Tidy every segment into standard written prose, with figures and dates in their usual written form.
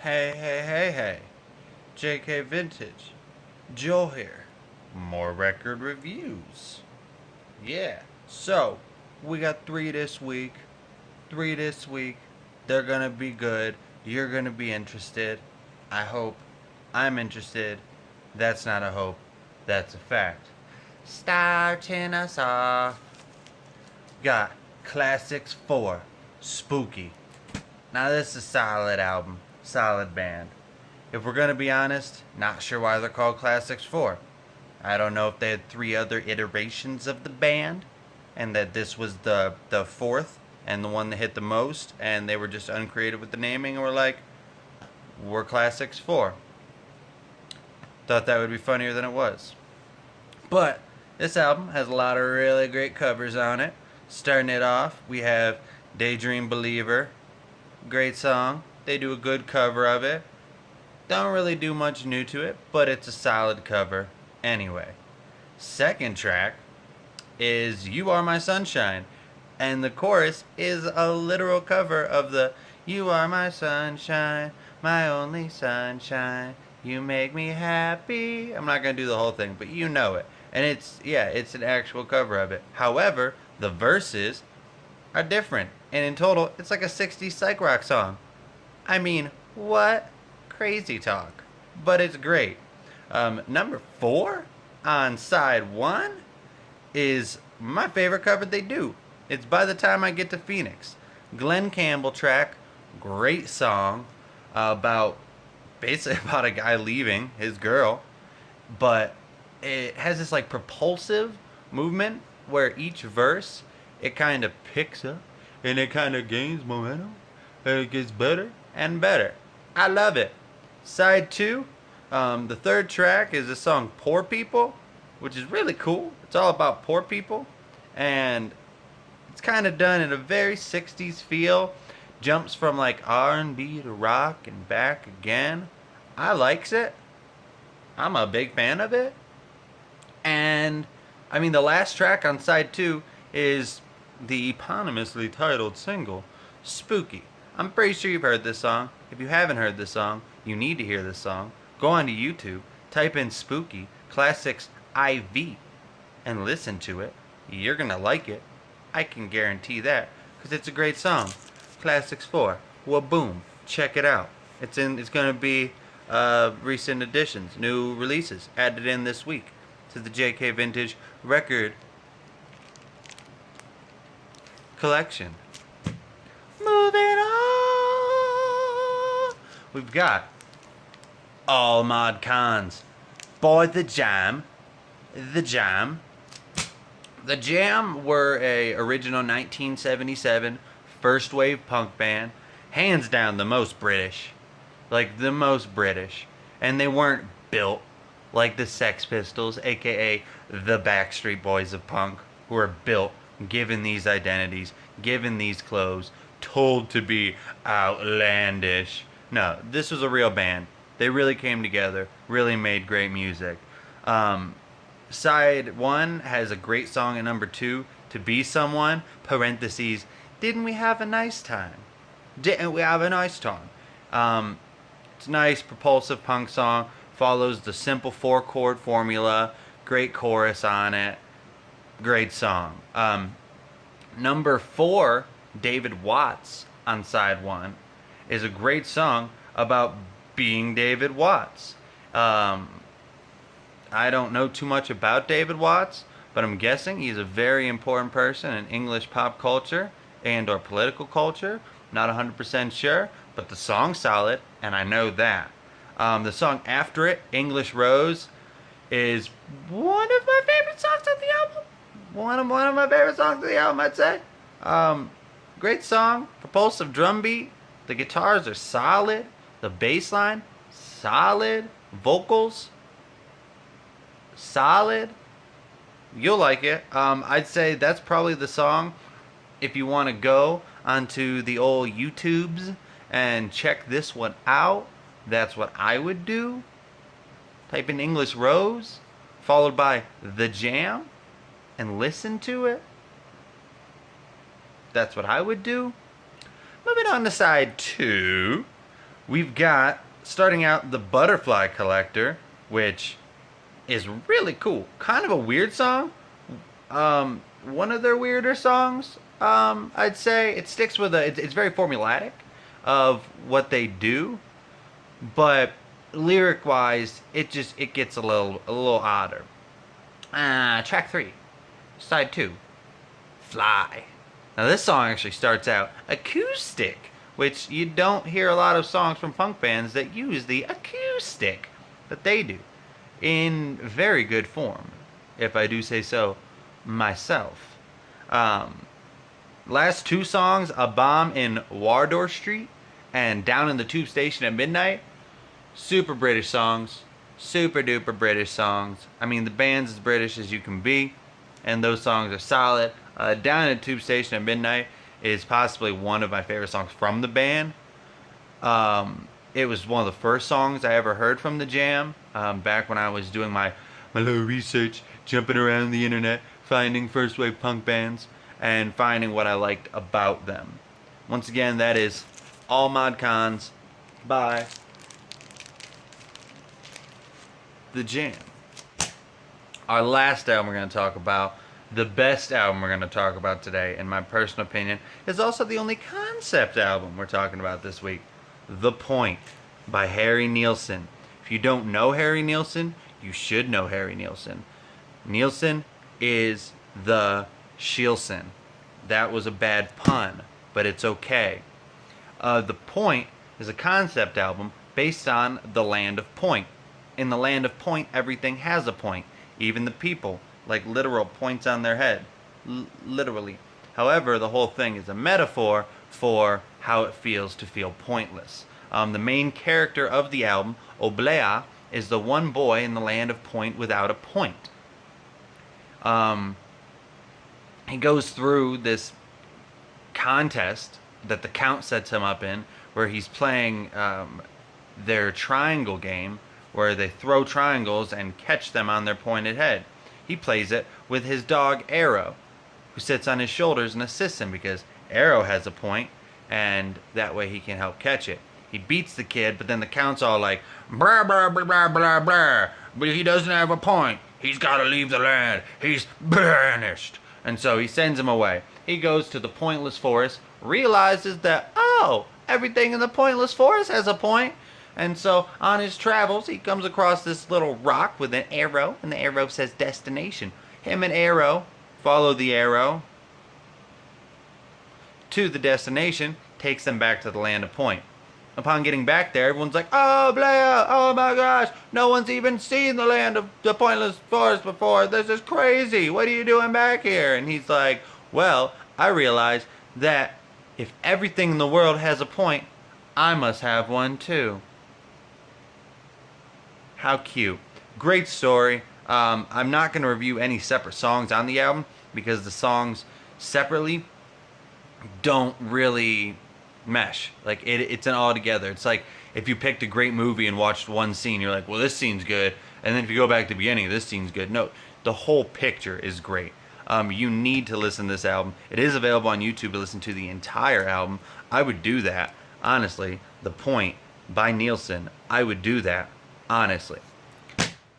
Hey. JK Vintage. Joel here. More record reviews. Yeah. So, we got three this week. Three this week. They're gonna be good. You're gonna be interested. I hope. I'm interested. That's not a hope. That's a fact. Starting us off. Got Classics 4. Spooky. Now, this is a solid album. Solid band. If we're gonna be honest, not sure why they're called Classics 4. I don't know if they had three other iterations of the band, and that this was the fourth and the one that hit the most, and they were just uncreative with the naming, and were like, we're Classics 4. Thought that would be funnier than it was. But this album has a lot of really great covers on it. Starting it off, we have Daydream Believer. Great song. They do a good cover of it. Don't really do much new to it, but it's a solid cover anyway. Second track is You Are My Sunshine, and the chorus is a literal cover of the You Are My Sunshine, my only sunshine, you make me happy. I'm not going to do the whole thing, but you know it. And it's an actual cover of it. However, the verses are different, and in total, it's like a 60s psych rock song. I mean, what? Crazy talk. But it's great. Number 4 on side 1 is my favorite cover they do. It's By the Time I Get to Phoenix. Glenn Campbell track. Great song basically about a guy leaving his girl. But it has this like propulsive movement where each verse, it kind of picks up and it kind of gains momentum and it gets better and better. I love it. Side 2, the third track is the song Poor People, which is really cool. It's all about poor people, and it's kind of done in a very 60s feel. Jumps from like R&B to rock and back again. I likes it. I'm a big fan of it. And I mean, the last track on side 2 is the eponymously titled single, Spooky. I'm pretty sure you've heard this song. If you haven't heard this song, you need to hear this song. Go onto YouTube, type in Spooky, Classics IV, and listen to it. You're going to like it. I can guarantee that, because it's a great song. Classics 4. Well, boom. Check it out. It's going to be recent additions, new releases added in this week to the JK Vintage Record Collection. Moving on. We've got All Mod Cons. Boy, The Jam. The Jam were a original 1977 first wave punk band. Hands down the most British. Like the most British. And they weren't built like the Sex Pistols, aka the Backstreet Boys of punk, who are built, given these identities, given these clothes, told to be outlandish. No, this was a real band. They really came together, really made great music. Side 1 has a great song at number 2, To Be Someone, parentheses, didn't we have a nice time? Didn't we have a nice time? It's a nice, propulsive punk song, follows the simple 4-chord formula, great chorus on it, great song. Number 4, David Watts on side 1, is a great song about being David Watts. I don't know too much about David Watts, but I'm guessing he's a very important person in English pop culture and or political culture. Not 100% sure, but the song's solid, and I know that. The song after it, English Rose, is one of my favorite songs on the album. One of my favorite songs on the album, I'd say. Great song, propulsive drum beat. The guitars are solid. The bass line, solid. Vocals, solid. You'll like it. I'd say that's probably the song if you want to go onto the old YouTubes and check this one out. That's what I would do. Type in English Rose, followed by The Jam, and listen to it. That's what I would do. Moving on to side 2, we've got, starting out, The Butterfly Collector, which is really cool. Kind of a weird song. One of their weirder songs, I'd say. It sticks with it's very formulaic of what they do, but lyric wise, it gets a little odder. Track 3, side 2, Fly. Now this song actually starts out acoustic, which you don't hear a lot of songs from punk bands that use the acoustic, but they do, in very good form, if I do say so myself. Last 2 songs, A Bomb in Wardour Street and Down in the Tube Station at Midnight, super British songs, super duper British songs. I mean, the band's as British as you can be, and those songs are solid. Down in the Tube Station at Midnight is possibly one of my favorite songs from the band. It was one of the first songs I ever heard from the Jam, back when I was doing my little research, jumping around the internet, finding first wave punk bands, and finding what I liked about them. Once again, that is All Mod Cons by the Jam. Our last album we're going to talk about, the best album we're going to talk about today, in my personal opinion, is also the only concept album we're talking about this week. The Point by Harry Nilsson. If you don't know Harry Nilsson, you should know Harry Nilsson. Nilsson is the Shilson. That was a bad pun, but it's okay. The Point is a concept album based on the land of Point. In the land of Point, everything has a point, even the people, like literal points on their head, literally. However, the whole thing is a metaphor for how it feels to feel pointless. The main character of the album, Oblea, is the one boy in the land of Point without a point. He goes through this contest that the Count sets him up in, where he's playing their triangle game, where they throw triangles and catch them on their pointed head. He plays it with his dog Arrow, who sits on his shoulders and assists him because Arrow has a point, and that way he can help catch it. He beats the kid, but then the Count's all like, blah, blah, blah, blah, blah, blah, but he doesn't have a point. He's got to leave the land. He's banished. And so he sends him away. He goes to the Pointless Forest, realizes that, oh, everything in the Pointless Forest has a point. And so on his travels, he comes across this little rock with an arrow, and the arrow says destination. Him and Arrow follow the arrow to the destination, takes them back to the land of Point. Upon getting back there, everyone's like, oh, Blair, oh my gosh, no one's even seen the land of the Pointless Forest before. This is crazy. What are you doing back here? And he's like, well, I realized that if everything in the world has a point, I must have one too. How cute. Great story. I'm not going to review any separate songs on the album because the songs separately don't really mesh. Like it's an all together. It's like if you picked a great movie and watched one scene, you're like, well, this scene's good, and then if you go back to the beginning, this scene's good. No, the whole picture is great. You need to listen to this album. It is available on YouTube to listen to the entire album. I would do that, honestly. The Point by Nilsson, I would do that, honestly.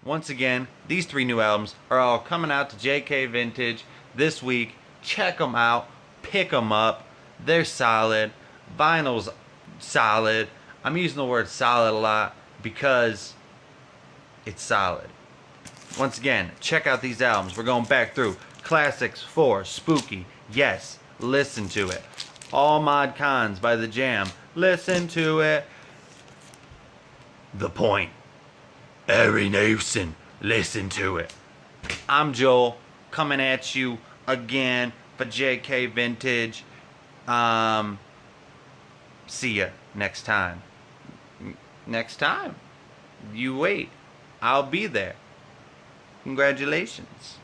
Once again, these 3 new albums are all coming out to JK Vintage this week. Check them out, pick them up. They're solid. Vinyl's solid. I'm using the word solid a lot because it's solid. Once again, check out these albums. We're going back through Classics for Spooky. Yes, listen to it. All Mod Cons by the Jam. Listen to it. The Point. Harry Nilsson. Listen to it. I'm Joel, coming at you again for JK Vintage. See ya next time. Next time. You wait. I'll be there. Congratulations.